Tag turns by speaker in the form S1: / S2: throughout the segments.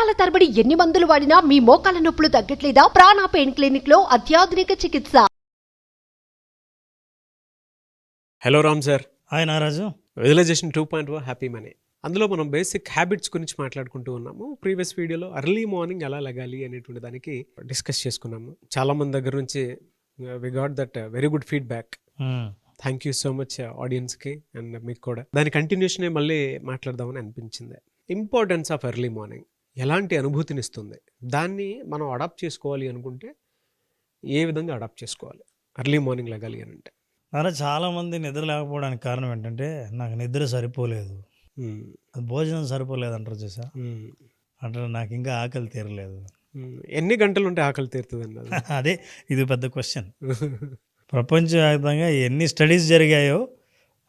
S1: సంవత్సరాల తరబడి ఎన్ని మందులు వాడినా మీ మోకాల నొప్పులు తగ్గట్లేదా? ప్రాణ పెయిన్ క్లినిక్ లో అత్యాధునిక చికిత్స.
S2: Hello Ram sir.
S3: Hi Naraju.
S2: Visualisation 2.0 happy money. అందులో మనం బేసిక్ హ్యాబిట్స్ గురించి మాట్లాడుకుంటూ ఉన్నాము. ప్రీవియస్ వీడియోలో ఎర్లీ మార్నింగ్ ఎలా లెగాలి అనేటువంటి దానికి డిస్కస్ చేసుకున్నాము. చాలా మంది దగ్గర నుంచి we got that very good feedback. Thank you so much ఆడియన్స్కి అండ్ మీకు కూడా. దాని కంటిన్యూషనే మళ్ళీ మాట్లాడదామని అనిపించింది. ఇంపార్టెన్స్ ఆఫ్ ఎర్లీ మార్నింగ్ ఎలాంటి అనుభూతినిస్తుంది, దాన్ని మనం అడాప్ట్ చేసుకోవాలి అనుకుంటే ఏ విధంగా అడాప్ట్ చేసుకోవాలి ఎర్లీ మార్నింగ్ లెగాలి అని అంటే?
S3: అలా చాలామంది నిద్ర లేకపోవడానికి కారణం ఏంటంటే నాకు నిద్ర సరిపోలేదు, భోజనం సరిపోలేదు అంటారు చూసా. అంటే నాకు ఇంకా ఆకలి తీరలేదు.
S2: ఎన్ని గంటలు ఉంటే ఆకలి తీరుతుంది అన్నది
S3: అదే ఇది పెద్ద క్వశ్చన్. ప్రపంచవ్యాప్తంగా ఎన్ని స్టడీస్ జరిగాయో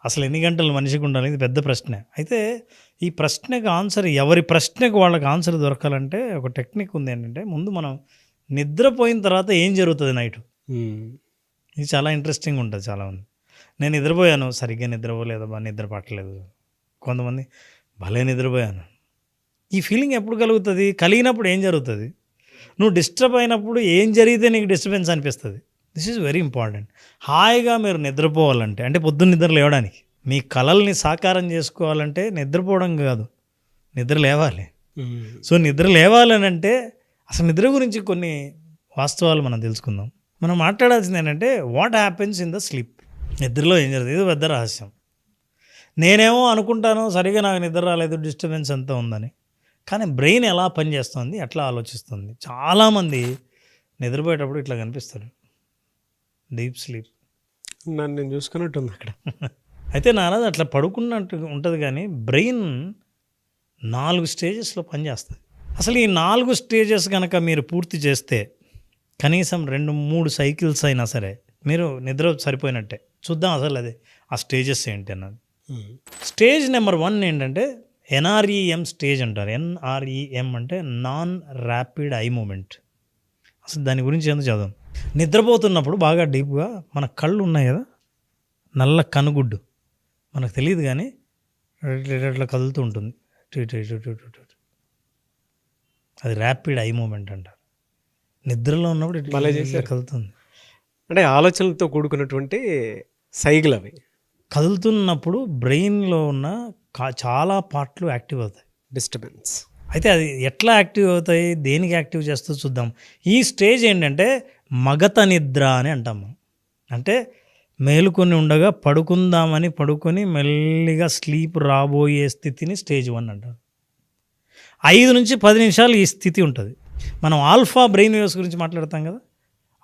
S3: అసలు ఎన్ని గంటలు మనిషికి ఉండాలి, ఇది పెద్ద ప్రశ్న. అయితే ఈ ప్రశ్నకు ఆన్సర్, ఎవరి ప్రశ్నకు వాళ్ళకి ఆన్సర్ దొరకాలంటే ఒక టెక్నిక్ ఉంది. ఏంటంటే ముందు మనం నిద్రపోయిన తర్వాత ఏం జరుగుతుంది నైట్, ఇది చాలా ఇంట్రెస్టింగ్ ఉంటుంది. చాలామంది నేను నిద్రపోయాను, సరిగ్గా నిద్రపోలేదబ్బా, నిద్ర పట్టలేదు. కొంతమంది భలే నిద్రపోయాను. ఈ ఫీలింగ్ ఎప్పుడు కలుగుతుంది? కలిగినప్పుడు ఏం జరుగుతుంది? నువ్వు డిస్టర్బ్ అయినప్పుడు ఏం జరిగితే నీకు డిస్టర్బెన్స్ అనిపిస్తుంది? This is very important. హాయిగా మీరు నిద్రపోవాలంటే, అంటే పొద్దున్న నిద్ర లేవడానికి, మీ కలల్ని సాకారం చేసుకోవాలంటే నిద్రపోవడం కాదు, నిద్ర లేవాలి. సో నిద్ర లేవాలని అంటే అసలు నిద్ర గురించి కొన్ని వాస్తవాలు మనం తెలుసుకుందాం. మనం మాట్లాడాల్సింది ఏంటంటే what happens in the sleep. నిద్రలో ఏం జరుగుతుంది, ఇది పెద్ద రహస్యం. నేనేమో అనుకుంటాను సరిగా నాకు నిద్ర రాలేదు, డిస్టర్బెన్స్ అంతా ఉందని, కానీ బ్రెయిన్ ఎలా పనిచేస్తుంది, ఎట్లా ఆలోచిస్తుంది. చాలామంది నిద్రపోయేటప్పుడు ఇట్లా కనిపిస్తారు, డీప్ స్లీప్.
S2: నన్ను నేను చూసుకున్నట్టుంది అక్కడ.
S3: అయితే నారాజు అట్లా పడుకున్నట్టు ఉంటుంది, కానీ బ్రెయిన్ 4 స్టేజెస్లో పనిచేస్తుంది. అసలు ఈ 4 స్టేజెస్ కనుక మీరు పూర్తి చేస్తే కనీసం 2-3 సైకిల్స్ అయినా సరే మీరు నిద్ర సరిపోయినట్టే. చూద్దాం అసలు అదే ఆ స్టేజెస్ ఏంటి అన్నది. స్టేజ్ నెంబర్ 1 ఏంటంటే NREM స్టేజ్ అంటారు. NREM అంటే నాన్ ర్యాపిడ్ ఐ మూమెంట్. అసలు దాని గురించి ఎందుకు చదవం. నిద్రపోతున్నప్పుడు బాగా డీప్గా మన కళ్ళు ఉన్నాయి కదా, నల్ల కనుగుడ్డు, మనకు తెలియదు కానీ ఇట్లా కదులుతూ ఉంటుంది, అది ర్యాపిడ్ ఐ మూమెంట్ అంటారు. నిద్రలో ఉన్నప్పుడు ఇట్లా కదులుతుంది.
S2: అంటే ఆలోచనలతో కూడుకున్నటువంటి సైకిల్ అవి.
S3: కదులుతున్నప్పుడు బ్రెయిన్లో ఉన్న చాలా పార్ట్లు యాక్టివ్ అవుతాయి.
S2: డిస్టర్బెన్స్. అయితే
S3: అది ఎట్లా యాక్టివ్ అవుతాయి, దేనికి యాక్టివ్ చేస్తూ చూద్దాం. ఈ స్టేజ్ ఏంటంటే మగత నిద్ర అని అంటాం మనం. అంటే మేలుకొని ఉండగా పడుకుందామని పడుకొని మెల్లిగా స్లీప్ రాబోయే స్థితిని స్టేజ్ 1 అంటారు. 5-10 నిమిషాలు ఈ స్థితి ఉంటుంది. మనం ఆల్ఫా బ్రెయిన్ వేవ్స్ గురించి మాట్లాడతాం కదా,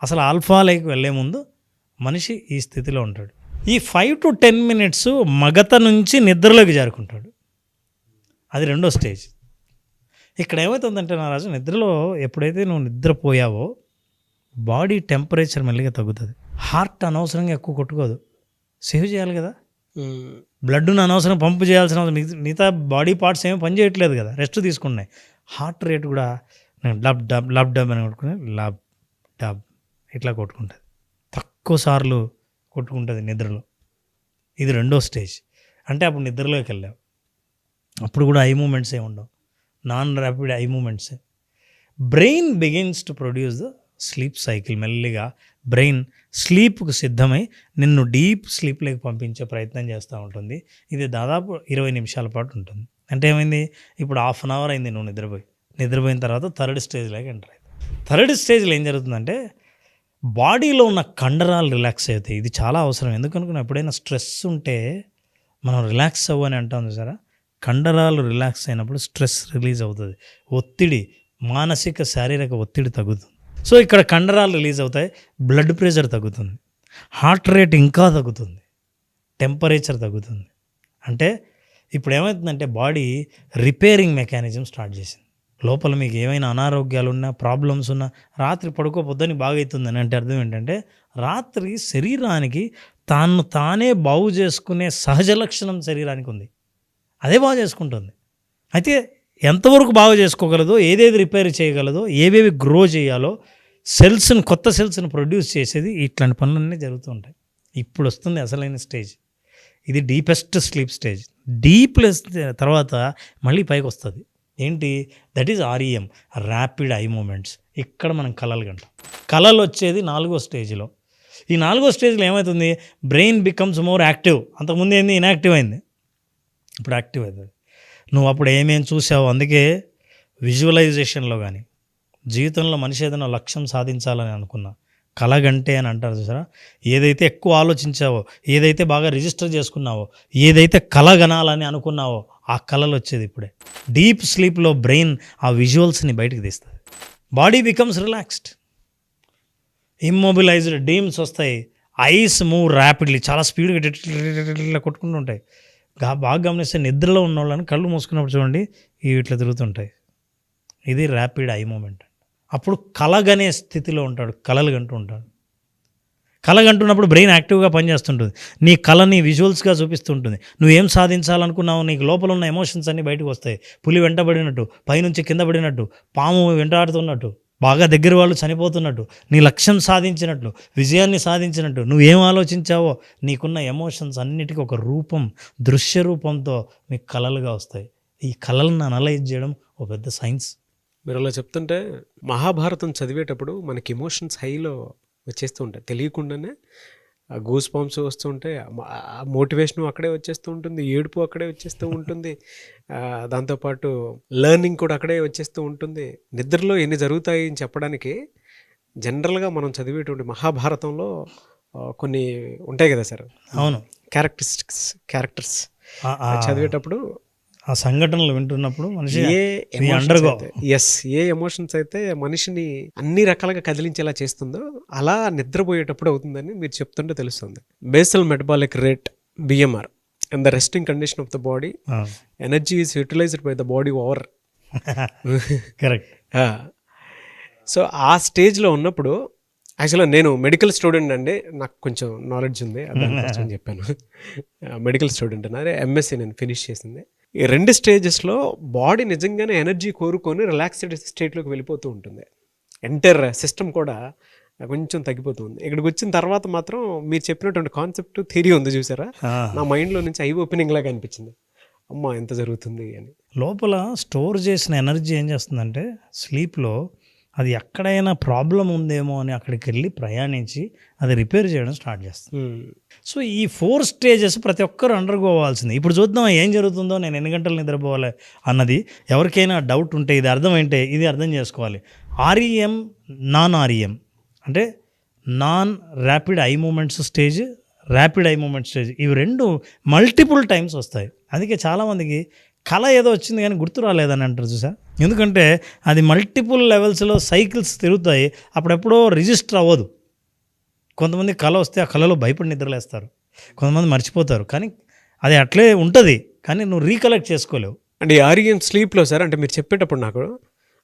S3: అసలు ఆల్ఫాలోకి వెళ్ళే ముందు మనిషి ఈ స్థితిలో ఉంటాడు. ఈ 5-10 మినిట్స్ మగత నుంచి నిద్రలోకి జారుకుంటాడు, అది 2వ స్టేజ్. ఇక్కడ ఏమవుతుందంటే నారాజు, నిద్రలో ఎప్పుడైతే నువ్వు నిద్రపోయావో బాడీ టెంపరేచర్ మెల్లిగా తగ్గుతుంది. హార్ట్ అనవసరంగా ఎక్కువ కొట్టుకోదు, సేవ్ చేయాలి కదా, బ్లడ్ను అనవసరం పంపు చేయాల్సిన అవసరం, మిగతా బాడీ పార్ట్స్ ఏమీ పని చేయట్లేదు కదా, రెస్ట్ తీసుకున్నాయి. హార్ట్ రేట్ కూడా లబ్ డబ్ లబ్ డబ్ అని కొట్టుకుని లబ్ డబ్ ఇట్లా కొట్టుకుంటుంది, తక్కువ సార్లు కొట్టుకుంటుంది నిద్రలో. ఇది 2వ స్టేజ్. అంటే అప్పుడు నిద్రలోకి వెళ్ళావు, అప్పుడు కూడా ఐ మూమెంట్స్ ఏమి ఉండవు, నాన్ ర్యాపిడ్ ఐ మూమెంట్సే. Brain begins to produce the sleep cycle. మెల్లిగా బ్రెయిన్ స్లీప్కు సిద్ధమై నిన్ను డీప్ స్లీప్లోకి పంపించే ప్రయత్నం చేస్తూ ఉంటుంది. ఇది దాదాపు 20 నిమిషాల పాటు ఉంటుంది. అంటే ఏమైంది, ఇప్పుడు 1/2 అవర్ అయింది నువ్వు నిద్రపోయిన తర్వాత 3rd స్టేజ్లోకి ఎంటర్ అవుతుంది. 3rd స్టేజ్లో ఏం జరుగుతుందంటే బాడీలో ఉన్న కండరాలు రిలాక్స్ అవుతాయి. ఇది చాలా అవసరం. ఎందుకనుకున్నా, ఎప్పుడైనా స్ట్రెస్ ఉంటే మనం రిలాక్స్ అవ్వని అంటాం చూసారా, కండరాలు రిలాక్స్ అయినప్పుడు స్ట్రెస్ రిలీజ్ అవుతుంది, ఒత్తిడి, మానసిక శారీరక ఒత్తిడి తగ్గుతుంది. సో ఇక్కడ కండరాలు రిలీజ్ అవుతాయి, బ్లడ్ ప్రెషర్ తగ్గుతుంది, హార్ట్ రేట్ ఇంకా తగ్గుతుంది, టెంపరేచర్ తగ్గుతుంది. అంటే ఇప్పుడు ఏమవుతుందంటే బాడీ రిపేరింగ్ మెకానిజం స్టార్ట్ చేసింది. లోపల మీకు ఏమైనా అనారోగ్యాలు ఉన్నా, ప్రాబ్లమ్స్ ఉన్నా, రాత్రి పడుకోపోద్దని బాగా అవుతుందని అంటే అర్థం ఏంటంటే రాత్రి శరీరానికి తానే బాగు చేసుకునే సహజ లక్షణం శరీరానికి ఉంది, అదే బాగు చేసుకుంటుంది. అయితే ఎంతవరకు బాగు చేసుకోగలదో, ఏదేది రిపేర్ చేయగలదో, ఏవేవి గ్రో చేయాలో, సెల్స్ని, కొత్త సెల్స్ని ప్రొడ్యూస్ చేసేది, ఇట్లాంటి పనులన్నీ జరుగుతూ ఉంటాయి. ఇప్పుడు వస్తుంది అసలైన స్టేజ్, ఇది డీపెస్ట్ స్లీప్ స్టేజ్. డీప్ తర్వాత మళ్ళీ పైకి వస్తుంది. ఏంటి that is REM, rapid eye moments. ఇక్కడ మనం కలలు కంటాం. కలలు వచ్చేది 4వ స్టేజ్లో. ఈ 4వ స్టేజ్లో ఏమవుతుంది, బ్రెయిన్ బికమ్స్ మోర్ యాక్టివ్. అంతకుముందు ఏంది, ఇన్యాక్టివ్ అయింది, ఇప్పుడు యాక్టివ్ అవుతుంది. నువ్వు అప్పుడు ఏమేమి చూసావు. అందుకే విజువలైజేషన్లో కానీ జీవితంలో మనిషి ఏదైనా లక్ష్యం సాధించాలని అనుకున్నా కలగంటే అని అంటారు చూసారా, ఏదైతే ఎక్కువ ఆలోచించావో, ఏదైతే బాగా రిజిస్టర్ చేసుకున్నావో, ఏదైతే కలగనాలని అనుకున్నావో ఆ కళలు వచ్చేది ఇప్పుడే. డీప్ స్లీప్లో బ్రెయిన్ ఆ విజువల్స్ని బయటకు తీస్తుంది. Body becomes relaxed, immobilised dreams వస్తాయి. ఐస్ మూవ్ ర్యాపిడ్లీ, చాలా స్పీడ్గా ఇట్లా కొట్టుకుంటూ ఉంటాయి. బాగా గమనిస్తే నిద్రలో ఉన్న వాళ్ళని కళ్ళు మూసుకున్నప్పుడు చూడండి ఇట్లా తిరుగుతుంటాయి. ఇది ర్యాపిడ్ ఐ మూమెంట్. అప్పుడు కలగనే స్థితిలో ఉంటాడు, కలలు కంటూ ఉంటాడు. కలగంటున్నప్పుడు బ్రెయిన్ యాక్టివ్గా పనిచేస్తుంటుంది. నీ కళని విజువల్స్గా చూపిస్తుంటుంది. నువ్వేం సాధించాలనుకున్నావు, నీకు లోపల ఉన్న ఎమోషన్స్ అన్నీ బయటకు వస్తాయి. పులి వెంటబడినట్టు, పైనుంచి కింద పడినట్టు, పాము వెంటాడుతున్నట్టు, బాగా దగ్గర వాళ్ళు చనిపోతున్నట్టు, నీ లక్ష్యం సాధించినట్లు, విజయాన్ని సాధించినట్టు, నువ్వేం ఆలోచించావో నీకున్న ఎమోషన్స్ అన్నిటికీ ఒక రూపం, దృశ్య రూపంతో మీకు కళలుగా వస్తాయి. ఈ కళలను అనలైజ్ చేయడం ఒక పెద్ద సైన్స్.
S2: మీరు అలా చెప్తుంటే మహాభారతం చదివేటప్పుడు మనకి ఎమోషన్స్ హైలో వచ్చేస్తూ ఉంటాయి, తెలియకుండానే గూస్ పాంప్స్ వస్తూ ఉంటాయి, మోటివేషన్ అక్కడే వచ్చేస్తూ ఉంటుంది, ఏడుపు అక్కడే వచ్చేస్తూ ఉంటుంది, దాంతోపాటు లెర్నింగ్ కూడా అక్కడే వచ్చేస్తూ ఉంటుంది. నిద్రలో ఎన్ని జరుగుతాయి అని చెప్పడానికి జనరల్గా మనం చదివేటువంటి మహాభారతంలో కొన్ని ఉంటాయి కదా సార్.
S3: అవును,
S2: క్యారెక్టర్స్ చదివేటప్పుడు
S3: ఆ సంఘటనలు వింటున్నప్పుడు మనిషి
S2: ఏ ఎమోషన్స్ అయితే మనిషిని అన్ని రకాలుగా కదిలించేలా చేస్తుందో అలా నిద్రపోయేటప్పుడు అవుతుందని మీరు చెప్తుంటే తెలుస్తుంది. Basal metabolic rate BMR and the resting condition of the body, energy is utilized by the body over.
S3: Correct.
S2: So ఆ స్టేజ్లో ఉన్నప్పుడు యాక్చువల్గా నేను మెడికల్ స్టూడెంట్ అండి, నాకు కొంచెం నాలెడ్జ్ ఉంది అని చెప్పాను. మెడికల్ స్టూడెంట్ అన్నారు, MSc నేను ఫినిష్ చేసింది. ఈ 2 స్టేజెస్లో బాడీ నిజంగానే ఎనర్జీ కోరుకొని రిలాక్స్డ్ స్టేట్లోకి వెళ్ళిపోతూ ఉంటుంది. ఎంటైర్ సిస్టమ్ కూడా కొంచెం తగ్గిపోతుంది. ఇక్కడికి వచ్చిన తర్వాత మాత్రం మీరు చెప్పినటువంటి కాన్సెప్ట్ థియరీ ఉంది చూసారా, నా మైండ్లో నుంచి ఐ ఓపెనింగ్ లాగా అనిపించింది. అమ్మ ఎంత జరుగుతుంది అని.
S3: లోపల స్టోర్ చేసిన ఎనర్జీ ఏం చేస్తుందంటే స్లీప్లో అది ఎక్కడైనా ప్రాబ్లం ఉందేమో అని అక్కడికి వెళ్ళి ప్రయాణించి అది రిపేర్ చేయడం స్టార్ట్ చేస్తుంది. సో ఈ 4 స్టేజెస్ ప్రతి ఒక్కరు అండర్గోవాల్సింది. ఇప్పుడు చూద్దాం ఏం జరుగుతుందో, నేను ఎన్ని గంటలు నిద్రపోవాలి అన్నది ఎవరికైనా డౌట్ ఉంటే ఇది అర్థమైంటే ఇది అర్థం చేసుకోవాలి. REM, నాన్ REM అంటే non rapid eye movements stage, rapid eye movement stage, ఇవి 2 మల్టిపుల్ టైమ్స్ వస్తాయి. అందుకే చాలామందికి కళ ఏదో వచ్చింది కానీ గుర్తు రాలేదని అంటారు చూసా. ఎందుకంటే అది మల్టిపుల్ లెవెల్స్లో సైకిల్స్ తిరుగుతాయి, అప్పుడెప్పుడో రిజిస్టర్ అవ్వదు. కొంతమంది కళ వస్తే ఆ కళలో భయపడి నిద్రలేస్తారు, కొంతమంది మర్చిపోతారు, కానీ అది అట్లే ఉంటుంది, కానీ నువ్వు రీకలెక్ట్ చేసుకోలేవు.
S2: అంటే REM స్లీప్లో సార్, అంటే మీరు చెప్పేటప్పుడు నాకు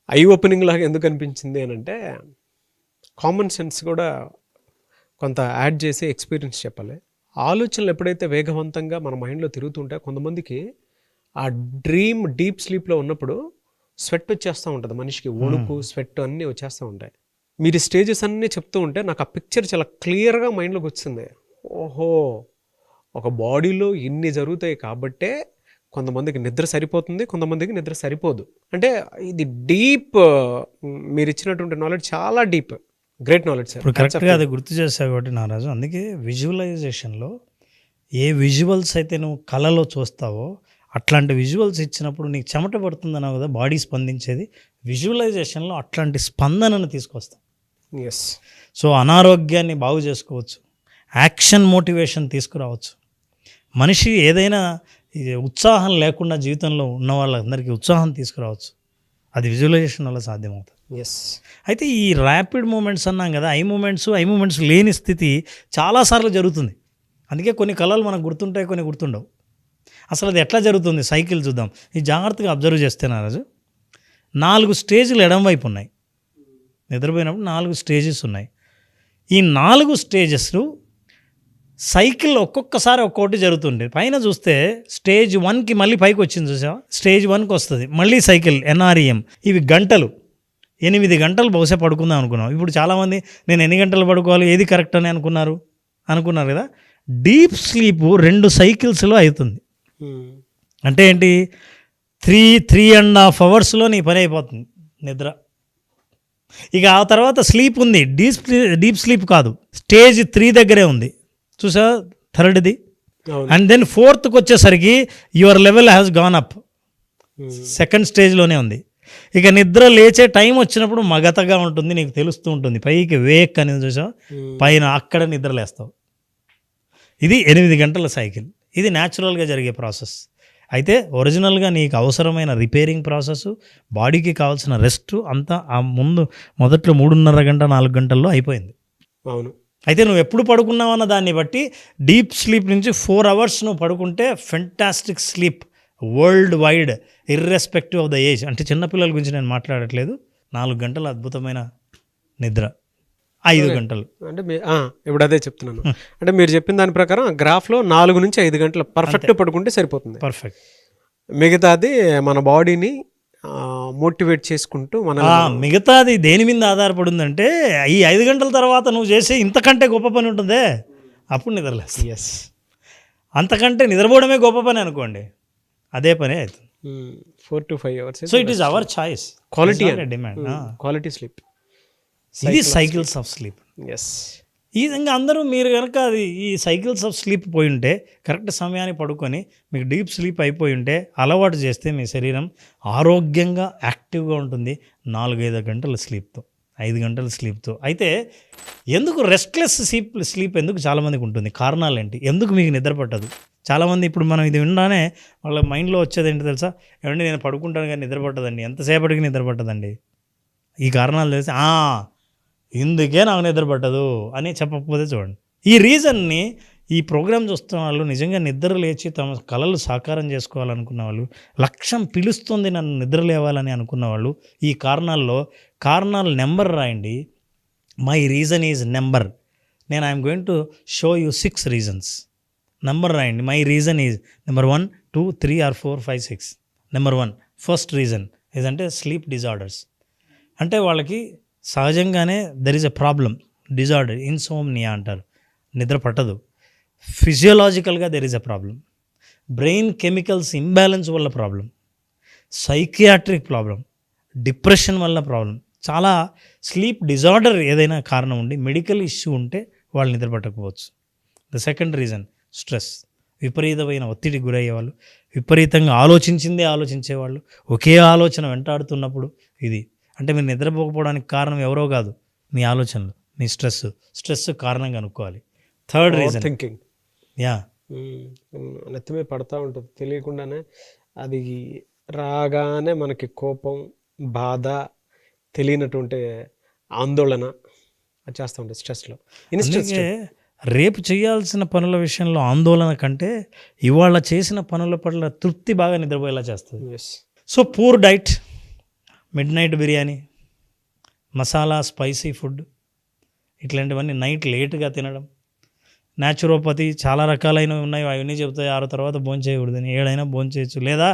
S2: ఐ ఓపెనింగ్ లాగా ఎందుకు అనిపించింది అని అంటే కామన్ సెన్స్ కూడా కొంత యాడ్ చేసి ఎక్స్పీరియన్స్ చెప్పాలి. ఆలోచనలు ఎప్పుడైతే వేగవంతంగా మన మైండ్లో తిరుగుతుంటే కొంతమందికి ఆ డ్రీమ్ డీప్ స్లీప్లో ఉన్నప్పుడు స్వెట్ వచ్చేస్తూ ఉంటుంది మనిషికి, వణుకు స్వెట్ అన్నీ వచ్చేస్తూ ఉంటాయి. మీరు స్టేజెస్ అన్నీ చెప్తూ ఉంటే నాకు ఆ పిక్చర్ చాలా క్లియర్గా మైండ్లోకి వచ్చింది. ఓహో, ఒక బాడీలో ఇన్ని జరుగుతాయి కాబట్టే కొంతమందికి నిద్ర సరిపోతుంది, కొంతమందికి నిద్ర సరిపోదు. అంటే ఇది డీప్, మీరు ఇచ్చినటువంటి నాలెడ్జ్ చాలా డీప్, గ్రేట్ నాలెడ్జ్ సార్.
S3: ఇప్పుడు కరెక్ట్గా అది గుర్తు చేశావు కాబట్టి నారాజు, అందుకే విజువలైజేషన్లో ఏ విజువల్స్ అయితే నువ్వు కళలో చూస్తావో అట్లాంటి విజువల్స్ ఇచ్చినప్పుడు నీకు చెమట పడుతుందన్నావు కదా, బాడీ స్పందించేది. విజువలైజేషన్లో అట్లాంటి స్పందనను తీసుకొస్తాం.
S2: ఎస్.
S3: సో అనారోగ్యాన్ని బాగు చేసుకోవచ్చు, యాక్షన్ మోటివేషన్ తీసుకురావచ్చు. మనిషి ఏదైనా ఉత్సాహం లేకుండా జీవితంలో ఉన్న వాళ్ళందరికీ ఉత్సాహం తీసుకురావచ్చు. అది విజువలైజేషన్ వల్ల సాధ్యమవుతుంది.
S2: ఎస్.
S3: అయితే ఈ ర్యాపిడ్ మూమెంట్స్ అన్నాం కదా, ఐ మూమెంట్స్ లేని స్థితి చాలాసార్లు జరుగుతుంది. అందుకే కొన్ని కళలు మనకు గుర్తుంటాయి, కొన్ని గుర్తుండవు. అసలు అది ఎట్లా జరుగుతుంది సైకిల్ చూద్దాం. ఈ జాగ్రత్తగా అబ్జర్వ్ చేస్తే నారాజు 4 స్టేజ్లు ఎడంవైపు ఉన్నాయి. నిద్రపోయినప్పుడు 4 స్టేజెస్ ఉన్నాయి. ఈ 4 స్టేజెస్ సైకిల్ ఒక్కొక్కసారి ఒక్కొక్కటి జరుగుతుండే. పైన చూస్తే స్టేజ్ 1కి మళ్ళీ పైకి వచ్చింది చూసావా, స్టేజ్ 1కి వస్తుంది మళ్ళీ సైకిల్ NREM. ఇవి గంటలు, 8 గంటలు బహుశా పడుకుందాం అనుకున్నాం. ఇప్పుడు చాలామంది నేను ఎన్ని గంటలు పడుకోవాలి, ఏది కరెక్ట్ అని అనుకున్నారు కదా. డీప్ స్లీప్ 2 సైకిల్స్లో అవుతుంది. అంటే ఏంటి, 3.5 అవర్స్లో నీ పని అయిపోతుంది నిద్ర. ఇక ఆ తర్వాత స్లీప్ ఉంది, డీప్ స్లీప్ కాదు, స్టేజ్ 3 దగ్గరే ఉంది చూసా, థర్డ్ది.
S2: అవును.
S3: అండ్ దెన్ 4th వచ్చేసరికి your level has gone up, second స్టేజ్లోనే ఉంది. ఇక నిద్ర లేచే టైం వచ్చినప్పుడు మగతగా ఉంటుంది, నీకు తెలుస్తూ ఉంటుంది, పైకి వేక్ అనేది చూసావు, పైన అక్కడ నిద్ర లేస్తావు. ఇది 8 గంటల సైకిల్. ఇది న్యాచురల్గా జరిగే ప్రాసెస్. అయితే ఒరిజినల్గా నీకు అవసరమైన రిపేరింగ్ ప్రాసెస్, బాడీకి కావాల్సిన రెస్ట్ అంతా ఆ మొదట్లో 3.5 గంట 4 గంటల్లో అయిపోయింది.
S2: అవును.
S3: అయితే నువ్వు ఎప్పుడు పడుకున్నావన్న దాన్ని బట్టి డీప్ స్లీప్ నుంచి 4 అవర్స్ నువ్వు పడుకుంటే fantastic sleep world wide, irrespective of the age. అంటే చిన్నపిల్లల గురించి నేను మాట్లాడట్లేదు. 4 గంటల అద్భుతమైన నిద్ర, 5 గంటలు.
S2: అంటే ఇప్పుడు అదే చెప్తున్నాను. అంటే మీరు చెప్పిన దాని ప్రకారం గ్రాఫ్లో 4 నుంచి 5 గంటలు పర్ఫెక్ట్ పడుకుంటే సరిపోతుంది.
S3: పర్ఫెక్ట్.
S2: మిగతాది మన బాడీని మోటివేట్ చేసుకుంటూ
S3: మిగతాది దేని మీద ఆధారపడి ఉందంటే, ఈ 5 గంటల తర్వాత నువ్వు చేసే ఇంతకంటే గొప్ప పని ఉంటుందే, అప్పుడు నిద్రలేస్తా.
S2: ఎస్,
S3: అంతకంటే నిద్రపోవడమే గొప్ప పని అనుకోండి, అదే పనే అవుతుంది.
S2: 4 to 5 hours.
S3: So it is our choice,
S2: quality
S3: demand.
S2: Quality sleep.
S3: ఇది సైకిల్స్ ఆఫ్ స్లీప్.
S2: ఎస్.
S3: ఈ విధంగా అందరూ మీరు కనుక అది ఈ సైకిల్స్ ఆఫ్ స్లీప్ పోయి ఉంటే, కరెక్ట్ సమయానికి పడుకొని మీకు డీప్ స్లీప్ అయిపోయి ఉంటే, అలవాటు చేస్తే మీ శరీరం ఆరోగ్యంగా యాక్టివ్గా ఉంటుంది 4-5 గంటల స్లీప్తో, 5 గంటల స్లీప్తో. అయితే ఎందుకు రెస్ట్లెస్ స్లీప్ ఎందుకు చాలామందికి ఉంటుంది, కారణాలు ఏంటి, ఎందుకు మీకు నిద్ర పట్టదు? చాలామంది ఇప్పుడు మనం ఇది వినగానే వాళ్ళ మైండ్లో వచ్చేది ఏంటి తెలుసా, ఏమంటే నేను పడుకుంటాను కానీ నిద్ర పట్టదండి, ఎంతసేపటికి నిద్ర పట్టదండి. ఈ కారణాలు తెలిసి ఇందుకే నాకు నిద్ర పట్టదు అని చెప్పకపోతే చూడండి. ఈ రీజన్ని ఈ ప్రోగ్రామ్ చూస్తున్న వాళ్ళు, నిజంగా నిద్ర లేచి తమ కలలు సాకారం చేసుకోవాలనుకున్న వాళ్ళు, లక్ష్యం పిలుస్తుంది నన్ను నిద్ర లేవాలని అనుకున్న వాళ్ళు, ఈ కారణాలు నెంబర్ రాయండి. My reason is number. నేను I'm going to show you 6 reasons. Number రాయండి. My reason is number 1, 2, 3 or 4, 5, 6. Number 1 first reason ఏదంటే స్లీప్ డిజార్డర్స్. అంటే వాళ్ళకి సహజంగానే there is a problem, disorder, insomnia అంటారు, నిద్ర పట్టదు. ఫిజియోలాజికల్గా there is a problem, brain chemicals imbalance వల్ల ప్రాబ్లం, సైకియాట్రిక్ ప్రాబ్లం, డిప్రెషన్ వల్ల ప్రాబ్లం. చాలా స్లీప్ డిజార్డర్ ఏదైనా కారణం ఉండి, మెడికల్ ఇష్యూ ఉంటే వాళ్ళు నిద్ర పట్టకపోవచ్చు. The second reason stress. విపరీతమైన ఒత్తిడికి గురయ్యేవాళ్ళు, విపరీతంగా ఆలోచించేవాళ్ళు, ఒకే ఆలోచన వెంటాడుతున్నప్పుడు ఇది. అంటే మీరు నిద్రపోకపోవడానికి కారణం ఎవరో కాదు, మీ ఆలోచనలు, మీ స్ట్రెస్ కారణంగా అనుకోవాలి. Third reason
S2: thinking. నెత్తిమే పడతా ఉంటుంది తెలియకుండానే. అది రాగానే మనకి కోపం, బాధ, తెలియనటువంటి ఆందోళన చేస్తూ ఉంటుంది స్ట్రెస్లో.
S3: రేపు చేయాల్సిన పనుల విషయంలో ఆందోళన కంటే ఇవాళ చేసిన పనుల పట్ల తృప్తి బాగా నిద్రపోయేలా చేస్తుంది. So poor diet, mid night biryani, masala spicy food, ఇట్లాంటివన్నీ నైట్ లేట్గా తినడం, న్యాచురోపతి చాలా రకాలైనవి ఉన్నాయి, అవన్నీ చెప్తాయి 6 తర్వాత భోజనం చేయకూడదని. 7 అయినా భోజనం చేయొచ్చు, లేదా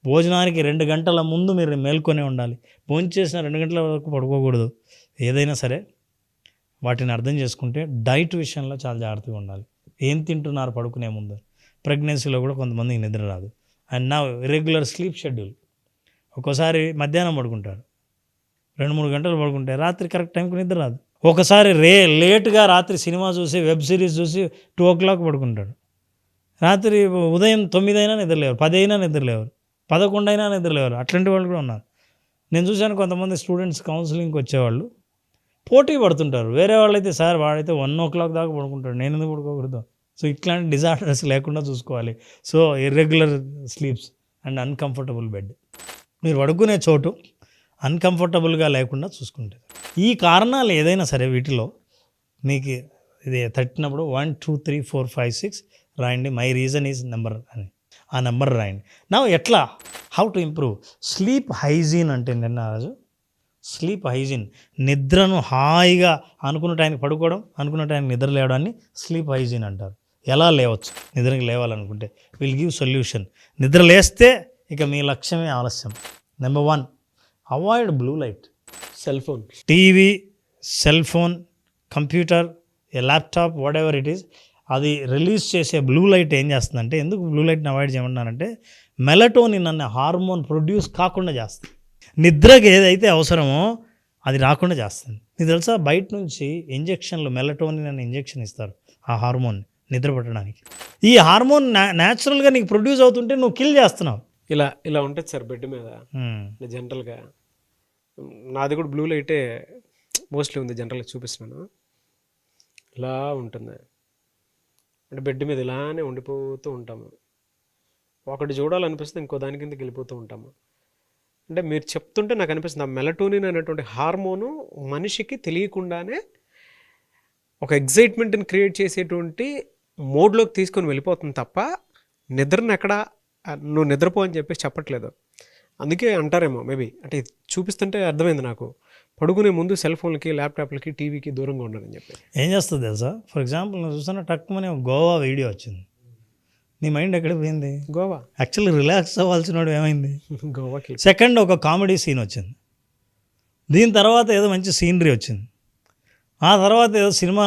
S3: భోజనానికి 2 గంటల ముందు మీరు మేల్కొనే ఉండాలి. భోజనం చేసిన 2 గంటల వరకు పడుకోకూడదు. ఏదైనా సరే వాటిని అర్థం చేసుకుంటే డైట్ విషయంలో చాలా జాగ్రత్తగా ఉండాలి. ఏం తింటున్నారు పడుకునే ముందు. ప్రెగ్నెన్సీలో కూడా కొంతమందికి నిద్ర రాదు. అండ్ నా ఇర్రెగ్యులర్ స్లీప్ షెడ్యూల్, ఒక్కోసారి మధ్యాహ్నం పడుకుంటారు, 2-3 గంటలు పడుకుంటే రాత్రి కరెక్ట్ టైంకి నిద్ర రాదు. ఒకసారి లేట్గా రాత్రి సినిమా చూసి, వెబ్ సిరీస్ చూసి 2 o'clock పడుకుంటాడు. రాత్రి ఉదయం 9 అయినా నిద్రలేవారు, 10 అయినా నిద్రలేవారు, 11 అయినా నిద్రలేవారు. అట్లాంటి వాళ్ళు కూడా ఉన్నారు. నేను చూశాను కొంతమంది స్టూడెంట్స్ కౌన్సిలింగ్కి వచ్చేవాళ్ళు పోటీ పడుతుంటారు. వేరే వాళ్ళైతే సార్ వాడైతే 1 o'clock దాకా పడుకుంటాడు, నేను ఎందుకు పడుకోకూడదు. సో ఇట్లాంటి డిజార్డర్స్ లేకుండా చూసుకోవాలి. So irregular sleeps and uncomfortable bed, మీరు పడుకునే చోటు అన్కంఫర్టబుల్గా లేకుండా చూసుకుంటారు. ఈ కారణాలు ఏదైనా సరే వీటిలో మీకు ఇది తట్టినప్పుడు 1, 2, 3, 4, 5, 6 రాయండి. మై రీజన్ ఈజ్ నెంబర్ అని ఆ నెంబర్ రాయండి. నా ఎట్లా, how to improve sleep hygiene అంటే నిన్న రోజు స్లీప్ హైజీన్, నిద్రను హాయిగా అనుకున్న టైంకి పడుకోవడం, అనుకున్న టైంకి నిద్ర లేవడాన్ని స్లీప్ హైజీన్ అంటారు. ఎలా లేవచ్చు నిద్రకి లేవాలనుకుంటే, విల్ గివ్ సొల్యూషన్. నిద్ర లేస్తే ఇక మీ లక్ష్యమే ఆలస్యం. Number 1, avoid blue light.
S2: Cell phone,
S3: TV, cell phone, computer, A laptop, what ever it is, అది రిలీజ్ చేసే బ్లూ లైట్ ఏం చేస్తుందంటే, ఎందుకు బ్లూ లైట్ని అవాయిడ్ చేయమన్నానంటే మెలటోనిన్ అనే హార్మోన్ ప్రొడ్యూస్ కాకుండా చేస్తుంది. నిద్రకి ఏదైతే అవసరమో అది రాకుండా చేస్తుంది. నీకు తెలుసా, బయట నుంచి ఇంజెక్షన్లు మెలటోనిన్ అనే ఇంజెక్షన్ ఇస్తారు ఆ హార్మోన్ నిద్ర పట్టడానికి. ఈ హార్మోన్ న్యాచురల్గా నీకు ప్రొడ్యూస్ అవుతుంటే నువ్వు కిల్ చేస్తున్నావు.
S2: ఇలా ఉంటుంది సార్ బెడ్ మీద జనరల్గా. నాది కూడా బ్లూ లైటే మోస్ట్లీ ఉంది, జనరల్గా చూపిస్తున్నాను. ఇలా ఉంటుంది అంటే బెడ్ మీద ఇలానే ఉండిపోతూ ఉంటాము. ఒకటి చూడాలనిపిస్తే ఇంకో దాని కిందకి వెళ్ళిపోతూ ఉంటాము. అంటే మీరు చెప్తుంటే నాకు అనిపిస్తుంది ఆ మెలటోనిన్ అనేటువంటి హార్మోను మనిషికి తెలియకుండానే ఒక ఎగ్జైట్మెంట్ని క్రియేట్ చేసేటువంటి మోడ్లోకి తీసుకొని వెళ్ళిపోతుంది తప్ప నిద్రను ఎక్కడ నువ్వు నిద్రపో అని చెప్పేసి చెప్పట్లేదు. అందుకే అంటారేమో మేబీ, అంటే చూపిస్తుంటే అర్థమైంది నాకు, పడుకునే ముందు సెల్ ఫోన్లకి, ల్యాప్టాప్లకి, టీవీకి దూరంగా ఉండాలని చెప్పి.
S3: ఏం చేస్తుంది తెలుసా, ఫర్ ఎగ్జాంపుల్ నేను చూస్తున్నా టక్కుమని గోవా వీడియో వచ్చింది, నీ మైండ్ ఎక్కడ పోయింది?
S2: గోవా.
S3: యాక్చువల్లీ రిలాక్స్ అవ్వాల్సిన వాడు ఏమైంది?
S2: గోవాకి.
S3: సెకండ్ ఒక కామెడీ సీన్ వచ్చింది, దీని తర్వాత ఏదో మంచి సీనరీ వచ్చింది, ఆ తర్వాత ఏదో సినిమా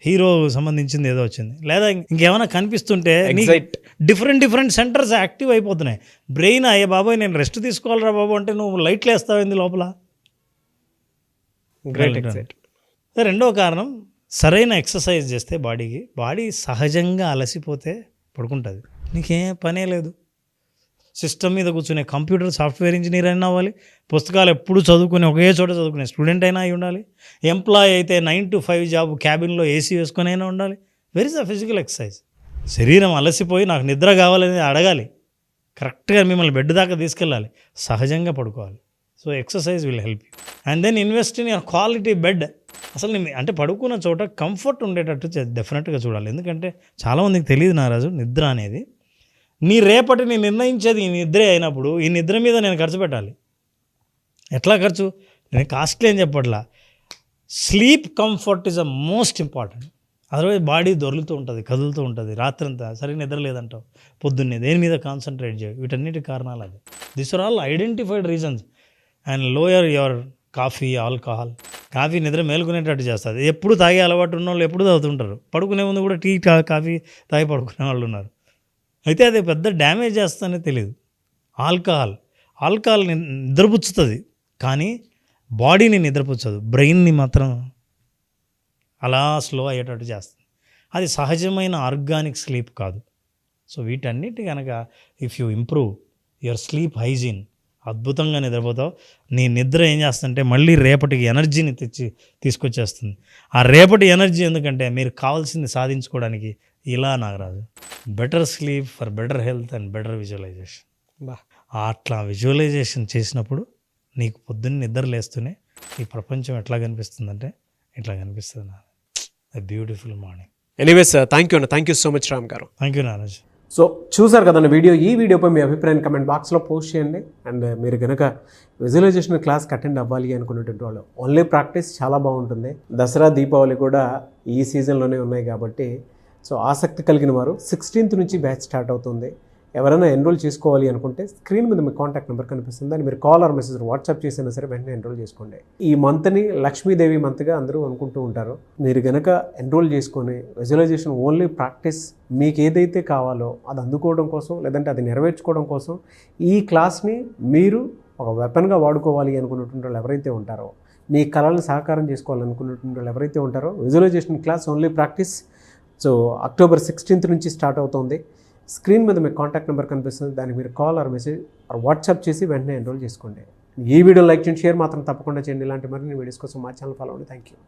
S3: హీరో సంబంధించింది ఏదో వచ్చింది, లేదా ఇంకేమైనా కనిపిస్తుంటే డిఫరెంట్ సెంటర్స్ యాక్టివ్ అయిపోతున్నాయి. బ్రెయిన్ అయ్యే బాబోయ్ నేను రెస్ట్ తీసుకోవాలరా బాబు అంటే నువ్వు లైట్లు వేస్తావేంది లోపల. రెండో కారణం, సరైన ఎక్సర్సైజ్ చేస్తే బాడీ సహజంగా అలసిపోతే పడుకుంటుంది. నీకేం పనే లేదు, సిస్టమ్ మీద కూర్చునే కంప్యూటర్ సాఫ్ట్వేర్ ఇంజనీర్ అయినా అవ్వాలి, పుస్తకాలు ఎప్పుడు చదువుకుని ఒకే చోట చదువుకునే స్టూడెంట్ అయినా అయి ఉండాలి, ఎంప్లాయ్ అయితే 9 to 5 జాబ్ క్యాబిన్లో ఏసీ వేసుకొని అయినా ఉండాలి. Where is the physical exercise? శరీరం అలసిపోయి నాకు నిద్ర కావాలని అడగాలి, కరెక్ట్గా మిమ్మల్ని బెడ్ దాకా తీసుకెళ్ళాలి, సహజంగా పడుకోవాలి. So exercise will help you. And then invest in your quality bed. అసలు అంటే పడుకున్న చోట కంఫర్ట్ ఉండేటట్టు డెఫినెట్గా చూడాలి. ఎందుకంటే చాలామందికి తెలియదు నారాజు, నిద్ర అనేది నీ రేపటిని నిర్ణయించేది ఈ నిద్రే అయినప్పుడు ఈ నిద్ర మీద నేను ఖర్చు పెట్టాలి. ఎట్లా ఖర్చు? నేను కాస్ట్లీ అని చెప్పట్లా, sleep comfort is the most important. Otherwise body దొరులుతూ ఉంటుంది, కదులుతూ ఉంటుంది, రాత్రంతా సరిగ్గా నిద్ర లేదంటావు, పొద్దున్నే దేని మీద కాన్సన్ట్రేట్ చేయవు. వీటన్నిటి కారణాలు అది. This are all identified reasons. And lower your alcohol. Coffee నిద్ర మేలుకునేటట్టు చేస్తుంది. ఎప్పుడు తాగే అలవాటు ఉన్న వాళ్ళు ఎప్పుడు తాగుతుంటారు, పడుకునే ముందు కూడా టీ కాఫీ తాగి పడుకునే వాళ్ళు ఉన్నారు. అయితే అది పెద్ద డ్యామేజ్ చేస్తుందనే తెలియదు. ఆల్కహాల్ నిద్రపుచ్చుతుంది కానీ బాడీని నిద్రపుచ్చదు, బ్రెయిన్ని మాత్రం అలా స్లో అయ్యేటట్టు చేస్తుంది. అది సహజమైన ఆర్గానిక్ స్లీప్ కాదు. సో వీటన్నిటి కనుక if you improve your sleep hygiene, అద్భుతంగా నిద్రపోతావు. నీ నిద్ర ఏం చేస్తుందంటే మళ్ళీ రేపటికి ఎనర్జీని తీసుకొచ్చేస్తుంది. ఆ రేపటి ఎనర్జీ ఎందుకంటే మీరు కావాల్సింది సాధించుకోవడానికి ఇలా Nagaraju. Better sleep for better health and better visualization. అట్లా విజువలైజేషన్ చేసినప్పుడు నీకు పొద్దున్న నిద్ర లేస్తూనే ఈ ప్రపంచం ఎట్లా కనిపిస్తుందంటే ఇట్లా కనిపిస్తుంది. నాకు beautiful morning.
S2: Anyways thank you so much Ram garu.
S3: Thank you Naraj.
S2: So చూసారు కదన్న వీడియో. ఈ వీడియోపై మీ అభిప్రాయాన్ని కమెంట్ బాక్స్లో పోస్ట్ చేయండి. అండ్ మీరు కనుక విజువలైజేషన్ క్లాస్కి అటెండ్ అవ్వాలి అనుకునేటువంటి వాళ్ళు ఓన్లీ ప్రాక్టీస్ చాలా బాగుంటుంది. దసరా, దీపావళి కూడా ఈ సీజన్లోనే ఉన్నాయి కాబట్టి సో ఆసక్తి కలిగిన వారు 16th నుంచి బ్యాచ్ స్టార్ట్ అవుతుంది. ఎవరైనా ఎన్రోల్ చేసుకోవాలి అనుకుంటే స్క్రీన్ మీద మీ కాంటాక్ట్ నెంబర్ కనిపిస్తుంది, దాన్ని మీరు కాల్ ఆర్ మెసేజ్ వాట్సాప్ చేసినా సరే వెంటనే ఎన్రోల్ చేసుకోండి. ఈ మంత్ని లక్ష్మీదేవి మంత్గా అందరూ అనుకుంటూ ఉంటారు. మీరు కనుక ఎన్రోల్ చేసుకొని విజువలైజేషన్ ఓన్లీ ప్రాక్టీస్ మీకు ఏదైతే కావాలో అది అందుకోవడం కోసం, లేదంటే అది నెరవేర్చుకోవడం కోసం ఈ క్లాస్ని మీరు ఒక వెపన్గా వాడుకోవాలి అనుకున్నటువంటి వాళ్ళు ఎవరైతే ఉంటారో, మీ కళలను సాకారం చేసుకోవాలనుకున్నటువంటి వాళ్ళు ఎవరైతే ఉంటారో, visualization class only practice so October 16th నుంచి స్టార్ట్ అవుతుంది. స్క్రీన్ మీద మీకు కాంటాక్ట్ నెంబర్ కనిపిస్తుంది, దానికి మీరు call or message or WhatsApp చేసి వెంటనే ఎన్రోల్ చేసుకోండి. ఈ వీడియో లైక్ చేయండి, షేర్ మాత్రం తప్పకుండా చేయండి. ఇలాంటి మరిన్ని వీడియోస్ కోసం మా ఛానల్ ఫాలో అవ్వండి. Thank you.